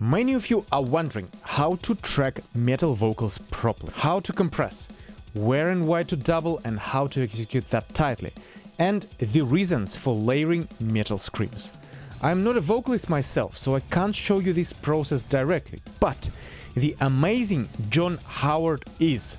Many of you are wondering how to track metal vocals properly, how to compress, where and why to double and how to execute that tightly, and the reasons for layering metal screams. I'm not a vocalist myself, so I can't show you this process directly, but the amazing John Howard is.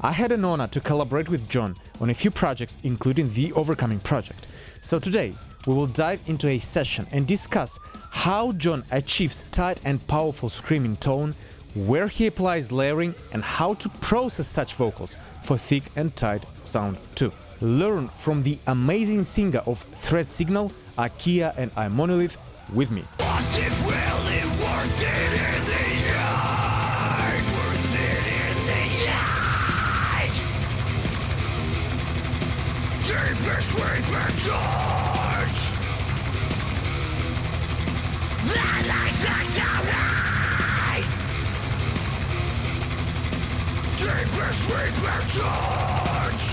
I had an honor to collaborate with John on a few projects, including the Overcoming project. So today, we will dive into a session and discuss how John achieves tight and powerful screaming tone, where he applies layering, and how to process such vocals for thick and tight sound too. Learn from the amazing singer of Threat Signal, Arkaea and Imonolith with me. Was it really worth it in the yard? Worth it in the yard? Deepest weeping torch. That lies like alright. Deepest weeping torch.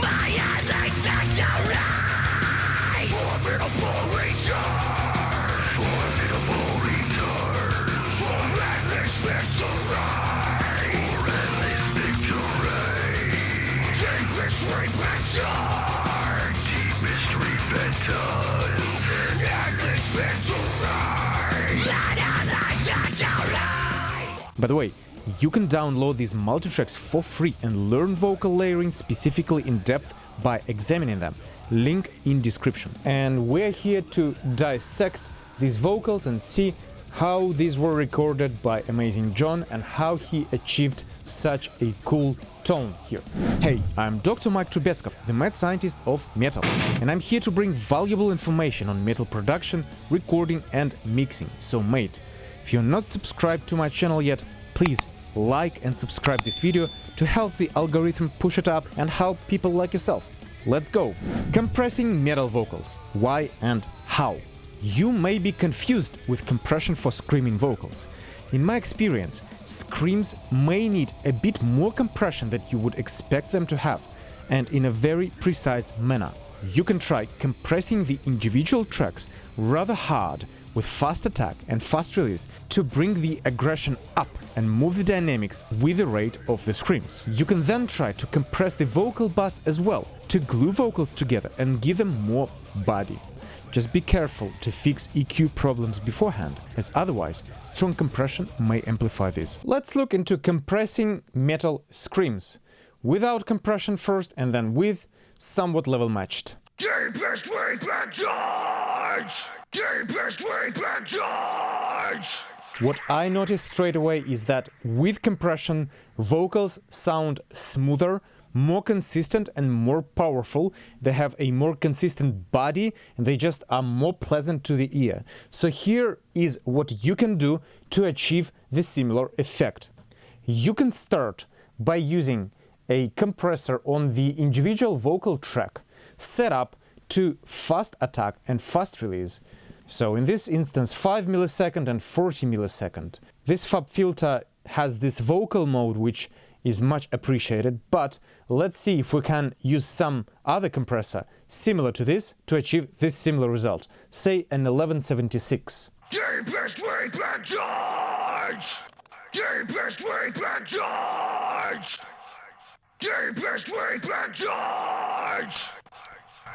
My eyes like alright. Formidable return. Formidable return. For endless victory. For endless victory. Deepest repentance. Deepest repentance. Endless victory. By the way, you can download these multi-tracks for free and learn vocal layering specifically in depth by examining them. Link in description. And we're here to dissect these vocals and see how these were recorded by amazing John and how he achieved such a cool tone here. Hey, I'm Dr. Mike Trubetskov, the mad scientist of metal, and I'm here to bring valuable information on metal production, recording and mixing. So mate, if you're not subscribed to my channel yet, please like and subscribe this video to help the algorithm push it up and help people like yourself. Let's go! Compressing metal vocals. Why and how? You may be confused with compression for screaming vocals. In my experience, screams may need a bit more compression than you would expect them to have, and in a very precise manner. You can try compressing the individual tracks rather hard with fast attack and fast release to bring the aggression up and move the dynamics with the rate of the screams. You can then try to compress the vocal bus as well, to glue vocals together and give them more body. Just be careful to fix EQ problems beforehand, as otherwise strong compression may amplify this. Let's look into compressing metal screams, without compression first and then with, somewhat level matched. Deepest weeping torch. Deepest weeping torch. What I noticed straight away is that with compression, vocals sound smoother, more consistent and more powerful. They have a more consistent body and they just are more pleasant to the ear. So here is what you can do to achieve this similar effect. You can start by using a compressor on the individual vocal track set up to fast attack and fast release. So in this instance 5 millisecond and 40 millisecond. This FAB filter has this vocal mode which is much appreciated, but let's see if we can use some other compressor similar to this to achieve this similar result. Say an 1176. Deepest weeping torch. Deepest weeping torch. Deepest weeping torch.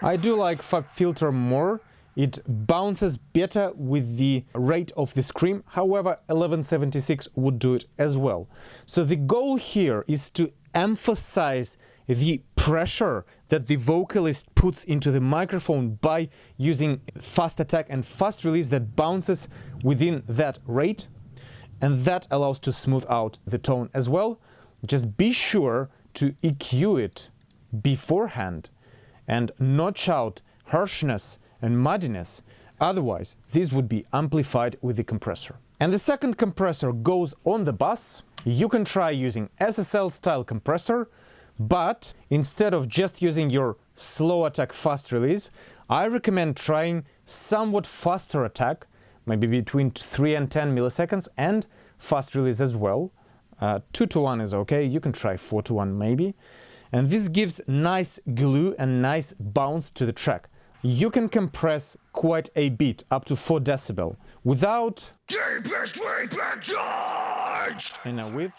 I do like FAB filter more. It bounces better with the rate of the scream, however 1176 would do it as well. So the goal here is to emphasize the pressure that the vocalist puts into the microphone by using fast attack and fast release that bounces within that rate, and that allows to smooth out the tone as well. Just be sure to EQ it beforehand and notch out harshness and muddiness, otherwise this would be amplified with the compressor. And the second compressor goes on the bus. You can try using SSL style compressor, but instead of just using your slow attack fast release, I recommend trying somewhat faster attack, maybe between 3 and 10 milliseconds, and fast release as well. 2 to 1 is okay, you can try 4 to 1 maybe. And this gives nice glue and nice bounce to the track. you can compress quite a bit, up to 4 decibel, without... Deepest repentance! And now with...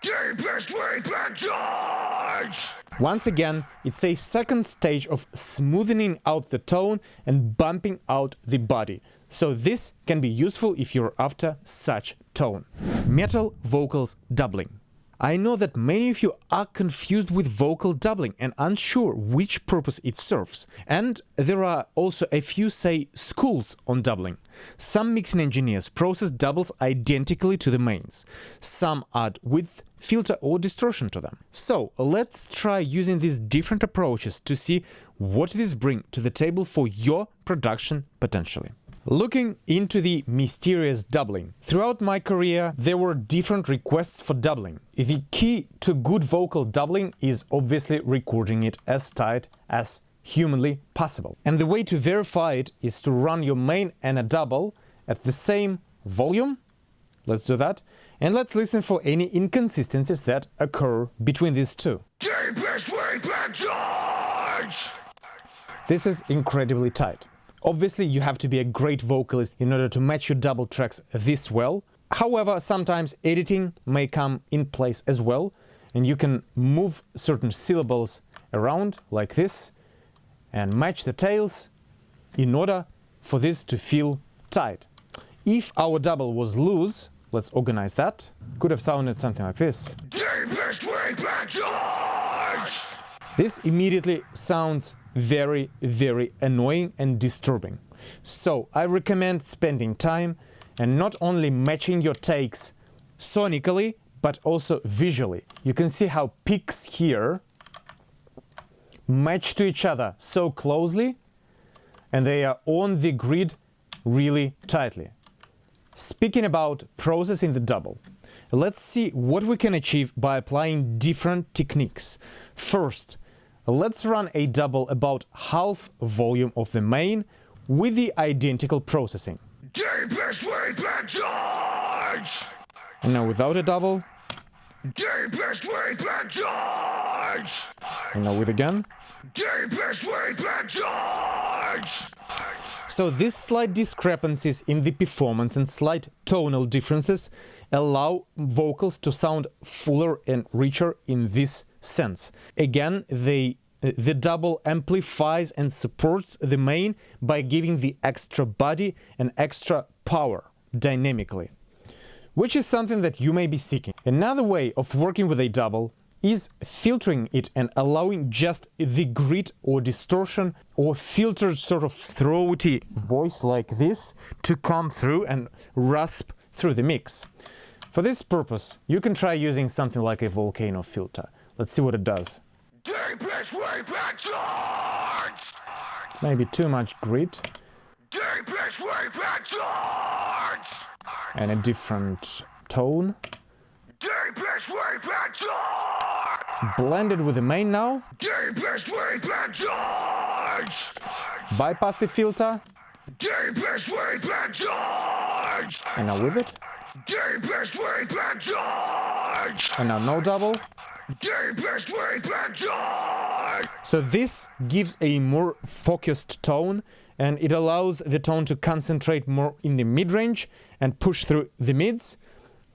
Deepest repentance! Once again, it's a second stage of smoothing out the tone and bumping out the body. So this can be useful if you're after such tone. Metal vocals doubling. I know that many of you are confused with vocal doubling and unsure which purpose it serves. And there are also a few, say, schools on doubling. Some mixing engineers process doubles identically to the mains. Some add width, filter or distortion to them. So let's try using these different approaches to see what this brings to the table for your production potentially. Looking into the mysterious doubling. Throughout my career, there were different requests for doubling. The key to good vocal doubling is obviously recording it as tight as humanly possible. And the way to verify it is to run your main and a double at the same volume. Let's do that. And let's listen for any inconsistencies that occur between these two. Deepest repentance! This is incredibly tight. Obviously, you have to be a great vocalist in order to match your double tracks this well. However, sometimes editing may come in place as well, and you can move certain syllables around like this and match the tails in order for this to feel tight. If our double was loose, let's organize that, could have sounded something like this. Deepest repentance! This immediately sounds very, very annoying and disturbing. So I recommend spending time and not only matching your takes sonically, but also visually. You can see how peaks here match to each other so closely, and they are on the grid really tightly. Speaking about processing the double, let's see what we can achieve by applying different techniques. First, let's run a double about half volume of the main with the identical processing. Deepest repentance! And now without a double. Deepest repentance! And now with again. Deepest repentance! So these slight discrepancies in the performance and slight tonal differences allow vocals to sound fuller and richer in this sense. Again, the double amplifies and supports the main by giving the extra body and extra power dynamically, which is something that you may be seeking. Another way of working with a double is filtering it and allowing just the grit or distortion or filtered sort of throaty voice like this to come through and rasp through the mix. For this purpose, you can try using something like a volcano filter. Let's see what it does. Deepest repentance! Maybe too much grit Deepest repentance! and a different tone. Deepest repentance! Blended with the main now. Deepest repentance! Bypass the filter. Deepest repentance! And now with it. Deepest repentance! And now no double. Deepest repentance! So this gives a more focused tone, and it allows the tone to concentrate more in the mid-range and push through the mids,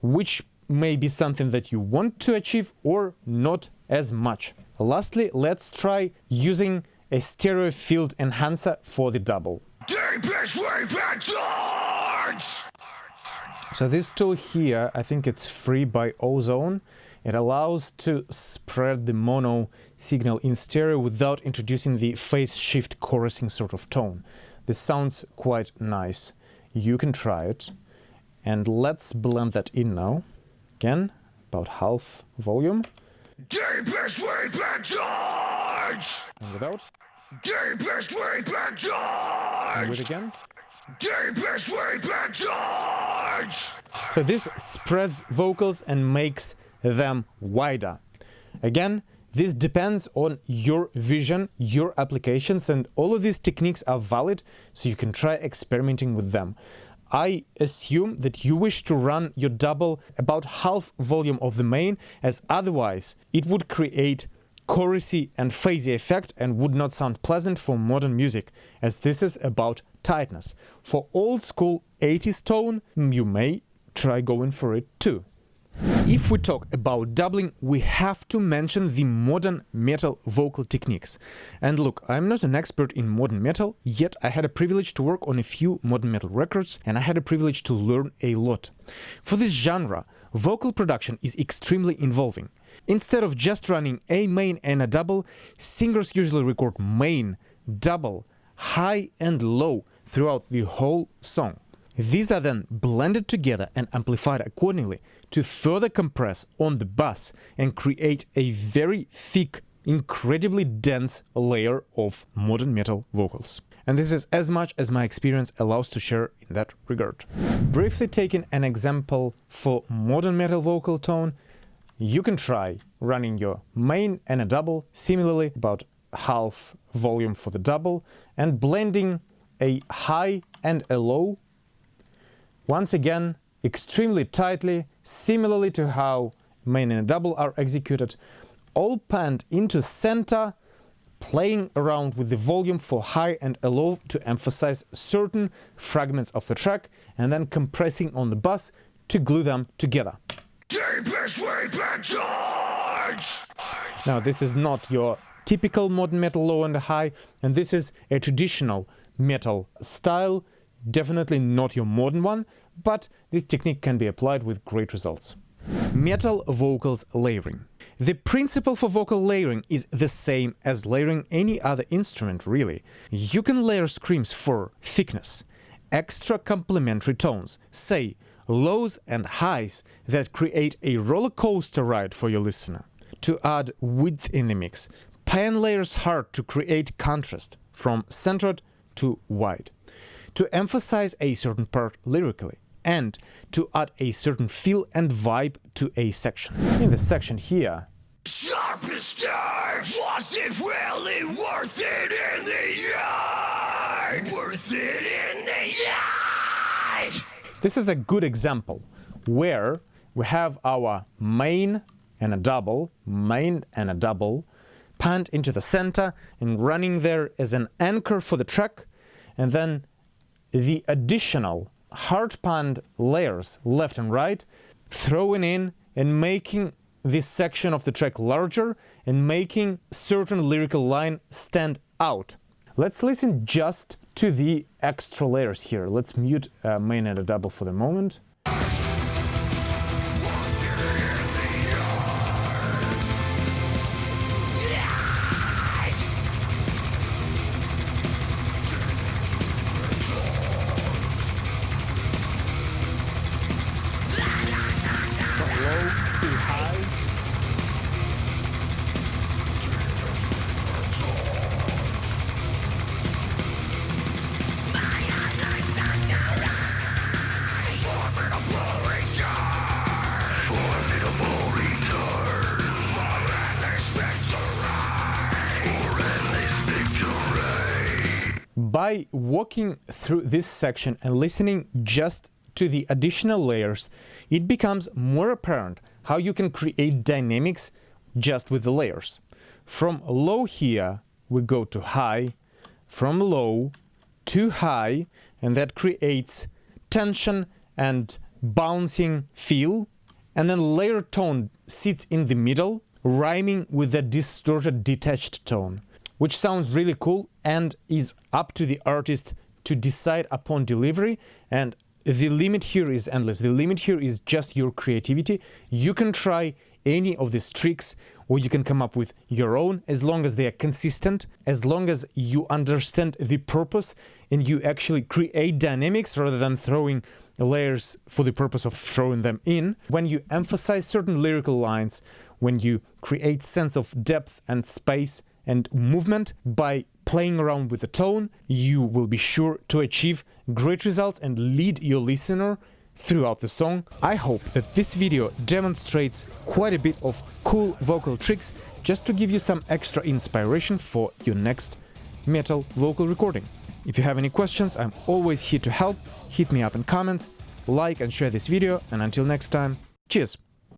which may be something that you want to achieve or not as much. Lastly, let's try using a stereo field enhancer for the double. Deepest repentance! So this tool here, I think it's free by Ozone. It allows to spread the mono signal in stereo without introducing the phase shift chorusing sort of tone. This sounds quite nice. You can try it. And let's blend that in now. Again, about half volume. Deepest repentance! And without. Deepest repentance! And with again. Deepest repentance! So this spreads vocals and makes them wider. Again, this depends on your vision, your applications, and all of these techniques are valid, so you can try experimenting with them. I assume that you wish to run your double about half volume of the main, as otherwise it would create chorusy and phasey effect and would not sound pleasant for modern music, as this is about tightness. For old school 80s tone, you may try going for it too. If we talk about doubling, we have to mention the modern metal vocal techniques. And look, I'm not an expert in modern metal, yet I had a privilege to work on a few modern metal records, and I had a privilege to learn a lot. For this genre, vocal production is extremely involving. Instead of just running a main and a double, singers usually record main, double, high and low throughout the whole song. These are then blended together and amplified accordingly to further compress on the bass and create a very thick, incredibly dense layer of modern metal vocals. And this is as much as my experience allows to share in that regard. Briefly taking an example for modern metal vocal tone, you can try running your main and a double, similarly about half volume for the double, and blending a high and a low, once again extremely tightly, similarly to how main and a double are executed, all panned into center, playing around with the volume for high and a low to emphasize certain fragments of the track, and then compressing on the bass to glue them together. Now, this is not your typical modern metal low and high, and this is a traditional metal style, definitely not your modern one, but this technique can be applied with great results. Metal vocals layering. The principle for vocal layering is the same as layering any other instrument, really. You can layer screams for thickness, extra complementary tones, say lows and highs that create a roller coaster ride for your listener. To add width in the mix, pan layers hard to create contrast from centered to wide, to emphasize a certain part lyrically, and to add a certain feel and vibe to a section. In the section here, Sharpest edge, was it really worth it in the yard? Worth it in the yard? this is a good example where we have our main and a double, panned into the center and running there as an anchor for the track, and then the additional hard panned layers left and right throwing in and making this section of the track larger and making certain lyrical line stand out. Let's listen just to the extra layers here. Let's mute main and a double for the moment. By walking through this section and listening just to the additional layers, it becomes more apparent how you can create dynamics just with the layers. From low here, we go to high, from low to high, and that creates tension and bouncing feel. And then layer tone sits in the middle, rhyming with the distorted detached tone, which sounds really cool and is up to the artist to decide upon delivery. And the limit here is endless. The limit here is just your creativity. You can try any of these tricks, or you can come up with your own, as long as they are consistent, as long as you understand the purpose and you actually create dynamics rather than throwing layers for the purpose of throwing them in. When you emphasize certain lyrical lines, when you create sense of depth and space and movement by playing around with the tone, you will be sure to achieve great results and lead your listener throughout the song. I hope that this video demonstrates quite a bit of cool vocal tricks just to give you some extra inspiration for your next metal vocal recording. If you have any questions, I'm always here to help. Hit me up in comments, like and share this video, and until next time, cheers!